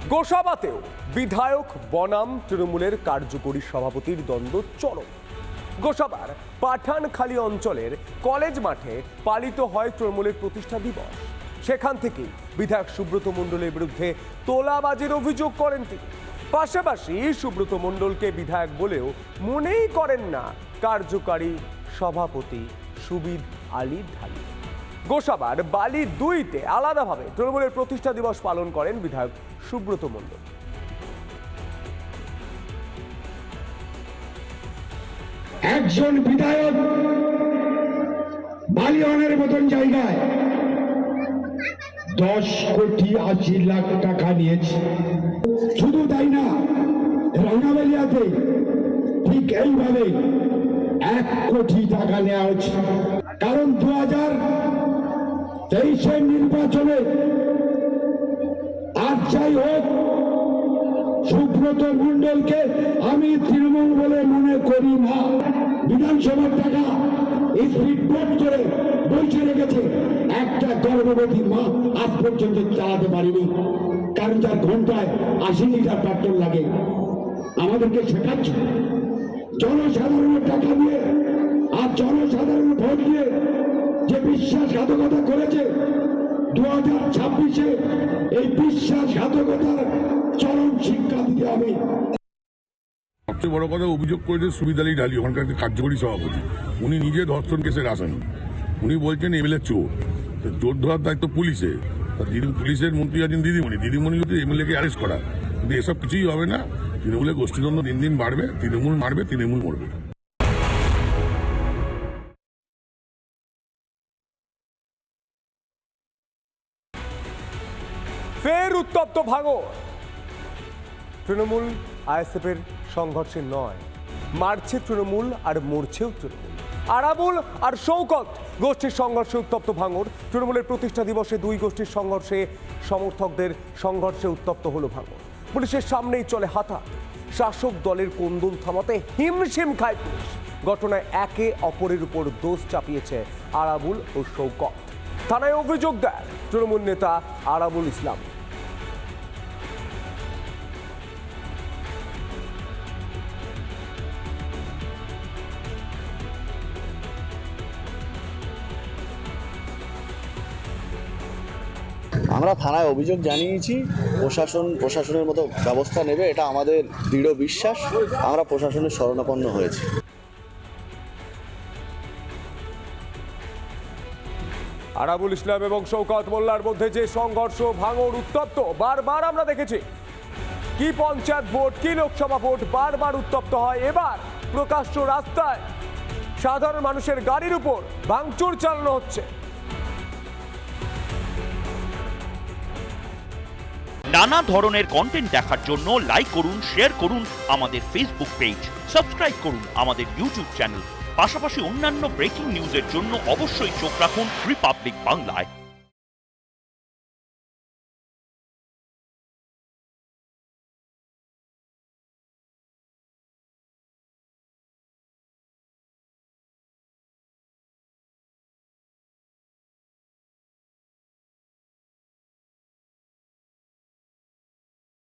গোসাবাতেও বিধায়ক বনাম তৃণমূলের কার্যকরী সভাপতির দ্বন্দ্ব চরম। গোসাবার পাঠানখালী অঞ্চলের কলেজ মাঠে পালিত হয় তৃণমূলের প্রতিষ্ঠা দিবস। সেখান থেকে বিধায়ক সুব্রত মণ্ডলের বিরুদ্ধে তোলাবাজির অভিযোগ করেন তিনি। পাশাপাশি সুব্রত মণ্ডলকে বিধায়ক বলেও মনেই করেন না কার্যকারী সভাপতি সুবিদ আলী ঢালি। গোসাবার বালি 2-তে আলাদাভাবে তৃণমূলের প্রতিষ্ঠা দিবস পালন করেন বিধায়ক সুব্রত মণ্ডল। একজন বিধায়ক বালিয়ানের মতন জায়গায় 10,80,00,000 টাকা নিয়েছে। শুধু তাই না, রাঙাবেলিয়াতে ঠিক এইভাবে 1 কোটি টাকা নেওয়া হচ্ছে। কারণ 2023-এর নির্বাচনে আর যাই হোক, সুব্রত মণ্ডলকে আমি তৃণমূল বলে মনে করি না। বিধানসভার টাকা স্পিডবোট করে বসে রেখেছে। একটা গর্ভবতী মা আজ পর্যন্ত চালাতে পারেনি, কারণ যার ঘন্টায় 80 লিটার পেট্রোল লাগে। আমাদেরকে শেখাচ্ছে জনসাধারণের টাকা দিয়ে আর জনসাধারণের ভোট দিয়ে যে বিশ্বাসঘাতকতা করেছে, 2026-এ এই বিশ্বাসঘাতকতার চরম শিক্ষা দিতে হবে। সবচেয়ে বড় কথা, অভিযোগ করেছে সুবিদ আলী ঢালি, ওখানকার কার্যকরী সভাপতি। উনি নিজে ধর্ষণ কেসের আসামি। উনি বলছেন এমএলএ চোর। চোর ধরার দায়িত্ব পুলিশের। পুলিশের মন্ত্রী আছেন দিদিমণি হচ্ছে এমএলএ-কে অ্যারেস্ট করা। কিন্তু এসব কিছুই হবে না। তৃণমূলের গোষ্ঠীদ্বন্দ্ব দিন দিন বাড়বে। তৃণমূল মারবে, তৃণমূল মরবে। ফের উত্তপ্ত ভাঙড়। তৃণমূল আইএসএফের সংঘর্ষে নয়, মারছে তৃণমূল আর মরছেও তৃণমূল। আরাবুল আর শওকত গোষ্ঠীর সংঘর্ষে উত্তপ্ত ভাঙড়। তৃণমূলের প্রতিষ্ঠা দিবসে দুই গোষ্ঠীর সংঘর্ষে সমর্থকদের সংঘর্ষে উত্তপ্ত হলো ভাঙড়। পুলিশের সামনেই চলে হাতাহাতি। শাসক দলের কোন্দল থামাতে হিমশিম খায় পুলিশ। ঘটনায় একে অপরের উপর দোষ চাপিয়েছে আরাবুল ও শওকত। থানায় অভিযোগ দেয় তৃণমূল নেতা আরাবুল ইসলাম। আমরা থানায় অভিযোগ জানিয়েছি। প্রশাসনের মতো ব্যবস্থা নেবে, এটা আমাদের দৃঢ় বিশ্বাস। আমরা প্রশাসনের শরণাপন্ন হয়েছি। আরাবুল ইসলাম এবং শওকত মোল্লার মধ্যে যে সংঘর্ষ, ভাঙড় উত্তপ্ত। বারবার আমরা দেখেছি কি পঞ্চায়েত ভোট, কি লোকসভা ভোট, বারবার উত্তপ্ত হয়। এবার প্রকাশ্য রাস্তায় সাধারণ মানুষের গাড়ির উপর ভাঙচুর চালানো হচ্ছে। নানা ধরনের কন্টেন্ট দেখার জন্য লাইক করুন, শেয়ার করুন আমাদের ফেসবুক পেজ, সাবস্ক্রাইব করুন আমাদের ইউটিউব চ্যানেল। পাশাপাশি অন্যান্য ব্রেকিং নিউজের জন্য অবশ্যই চোখ রাখুন রিপাবলিক বাংলায়।